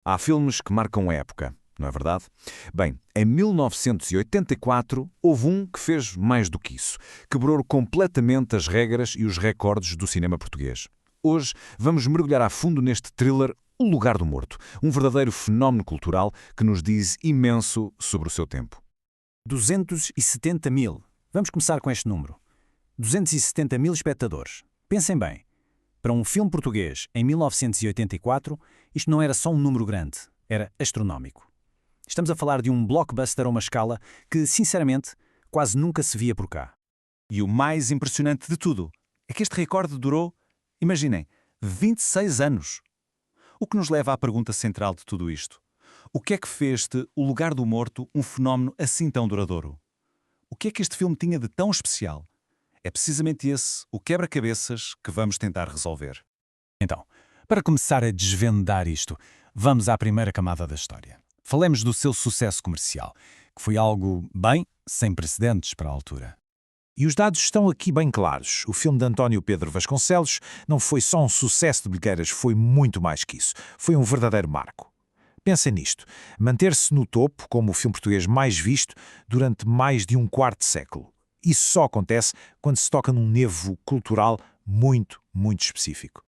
Há filmes que marcam época, não é verdade? Bem, em 1984 houve um que fez mais do que isso. Quebrou completamente as regras e os recordes do cinema português. Hoje vamos mergulhar a fundo neste thriller O Lugar do Morto, um verdadeiro fenómeno cultural que nos diz imenso sobre o seu tempo. 270 mil. Vamos começar com este número. 270 mil espectadores. Pensem bem. Para um filme português, em 1984, isto não era só um número grande, era astronómico. Estamos a falar de um blockbuster a uma escala que, sinceramente, quase nunca se via por cá. E o mais impressionante de tudo é que este recorde durou, imaginem, 26 anos. O que nos leva à pergunta central de tudo isto. O que é que fez de O Lugar do Morto um fenómeno assim tão duradouro? O que é que este filme tinha de tão especial? É precisamente esse o quebra-cabeças que vamos tentar resolver. Então, para começar a desvendar isto, vamos à primeira camada da história. Falemos do seu sucesso comercial, que foi algo, bem, sem precedentes para a altura. E os dados estão aqui bem claros. O filme de António Pedro Vasconcelos não foi só um sucesso de bilheteiras, foi muito mais que isso. Foi um verdadeiro marco. Pensem nisto. Manter-se no topo como o filme português mais visto durante mais de um quarto de século. Isso só acontece quando se toca num nevo cultural muito, muito específico.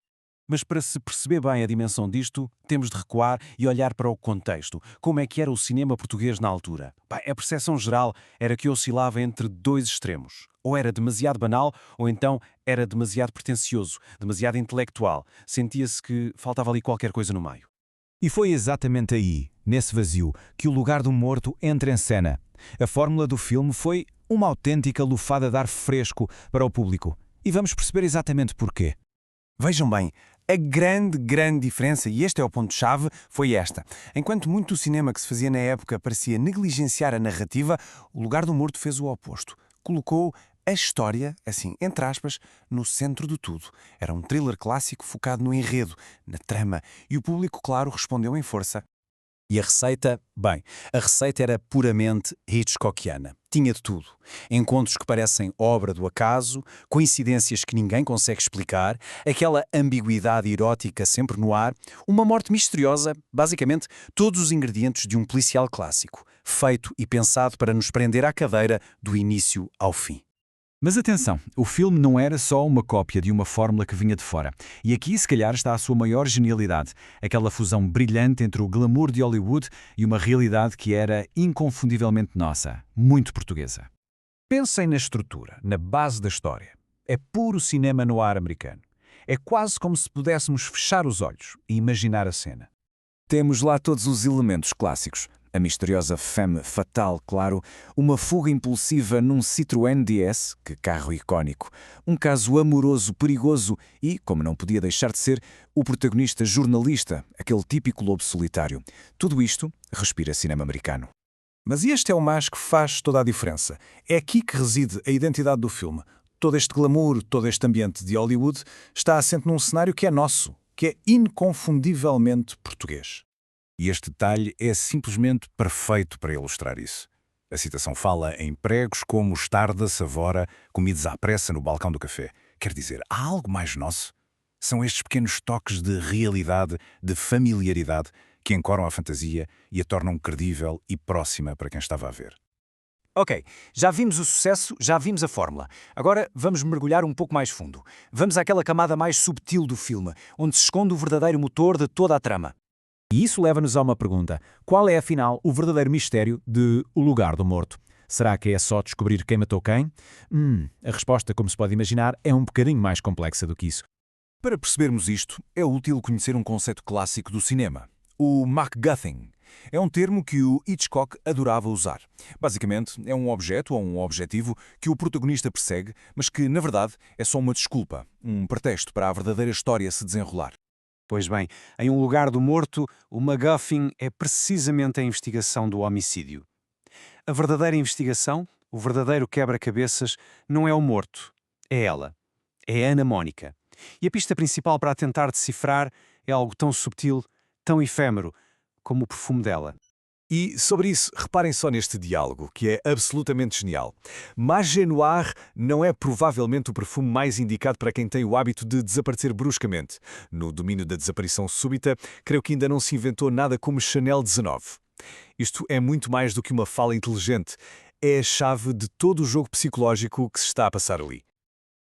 Mas para se perceber bem a dimensão disto, temos de recuar e olhar para o contexto. Como é que era o cinema português na altura? A percepção geral era que oscilava entre dois extremos. Ou era demasiado banal, ou então era demasiado pretencioso, demasiado intelectual. Sentia-se que faltava ali qualquer coisa no meio. E foi exatamente aí, nesse vazio, que O Lugar do Morto entra em cena. A fórmula do filme foi uma autêntica lufada de ar fresco para o público. E vamos perceber exatamente porquê. Vejam bem, a grande diferença, e este é o ponto-chave, foi esta. Enquanto muito do cinema que se fazia na época parecia negligenciar a narrativa, O Lugar do Morto fez o oposto. Colocou a história, assim, entre aspas, no centro de tudo. Era um thriller clássico focado no enredo, na trama, e o público, claro, respondeu em força. E a receita? Bem, a receita era puramente Hitchcockiana. Tinha de tudo. Encontros que parecem obra do acaso, coincidências que ninguém consegue explicar, aquela ambiguidade erótica sempre no ar, uma morte misteriosa, basicamente todos os ingredientes de um policial clássico, feito e pensado para nos prender à cadeira do início ao fim. Mas atenção, o filme não era só uma cópia de uma fórmula que vinha de fora. E aqui, se calhar, está a sua maior genialidade. Aquela fusão brilhante entre o glamour de Hollywood e uma realidade que era inconfundivelmente nossa, muito portuguesa. Pensem na estrutura, na base da história. É puro cinema noir americano. É quase como se pudéssemos fechar os olhos e imaginar a cena. Temos lá todos os elementos clássicos. A misteriosa femme fatal, claro, uma fuga impulsiva num Citroën DS, que carro icónico, um caso amoroso perigoso e, como não podia deixar de ser, o protagonista jornalista, aquele típico lobo solitário. Tudo isto respira cinema americano. Mas este é o mais que faz toda a diferença. É aqui que reside a identidade do filme. Todo este glamour, todo este ambiente de Hollywood está assente num cenário que é nosso, que é inconfundivelmente português. E este detalhe é simplesmente perfeito para ilustrar isso. A citação fala em pregos como mostarda, savora, comidos à pressa no balcão do café. Quer dizer, há algo mais nosso? São estes pequenos toques de realidade, de familiaridade, que encoram a fantasia e a tornam credível e próxima para quem estava a ver. Ok, já vimos o sucesso, já vimos a fórmula. Agora vamos mergulhar um pouco mais fundo. Vamos àquela camada mais subtil do filme, onde se esconde o verdadeiro motor de toda a trama. E isso leva-nos a uma pergunta. Qual é, afinal, o verdadeiro mistério de O Lugar do Morto? Será que é só descobrir quem matou quem? A resposta, como se pode imaginar, é um bocadinho mais complexa do que isso. Para percebermos isto, é útil conhecer um conceito clássico do cinema, o MacGuffin. É um termo que o Hitchcock adorava usar. Basicamente, é um objeto ou um objetivo que o protagonista persegue, mas que, na verdade, é só uma desculpa, um pretexto para a verdadeira história se desenrolar. Pois bem, em Um Lugar do Morto, o MacGuffin é precisamente a investigação do homicídio. A verdadeira investigação, o verdadeiro quebra-cabeças, não é o morto, é ela. É a Ana Mónica. E a pista principal para a tentar decifrar é algo tão subtil, tão efêmero, como o perfume dela. E sobre isso, reparem só neste diálogo, que é absolutamente genial. Mage Noir não é provavelmente o perfume mais indicado para quem tem o hábito de desaparecer bruscamente. No domínio da desaparição súbita, creio que ainda não se inventou nada como Chanel 19. Isto é muito mais do que uma fala inteligente. É a chave de todo o jogo psicológico que se está a passar ali.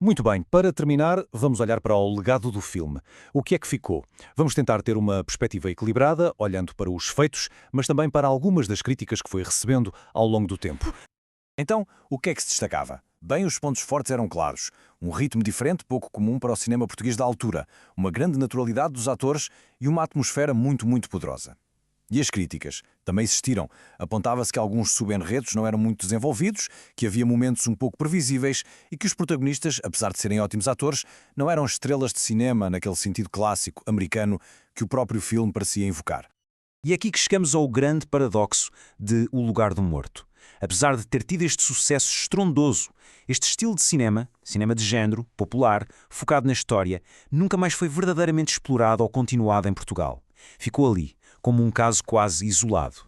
Muito bem, para terminar, vamos olhar para o legado do filme. O que é que ficou? Vamos tentar ter uma perspectiva equilibrada, olhando para os feitos, mas também para algumas das críticas que foi recebendo ao longo do tempo. Então, o que é que se destacava? Bem, os pontos fortes eram claros. Um ritmo diferente, pouco comum para o cinema português da altura, uma grande naturalidade dos atores e uma atmosfera muito, muito poderosa. E as críticas? Também existiram. Apontava-se que alguns subenredos não eram muito desenvolvidos, que havia momentos um pouco previsíveis e que os protagonistas, apesar de serem ótimos atores, não eram estrelas de cinema naquele sentido clássico, americano, que o próprio filme parecia invocar. E é aqui que chegamos ao grande paradoxo de O Lugar do Morto. Apesar de ter tido este sucesso estrondoso, este estilo de cinema de género, popular, focado na história, nunca mais foi verdadeiramente explorado ou continuado em Portugal. Ficou ali, como um caso quase isolado.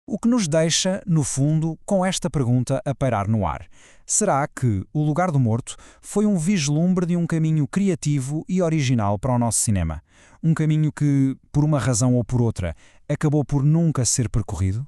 O que nos deixa, no fundo, com esta pergunta a pairar no ar. Será que O Lugar do Morto foi um vislumbre de um caminho criativo e original para o nosso cinema? Um caminho que, por uma razão ou por outra, acabou por nunca ser percorrido?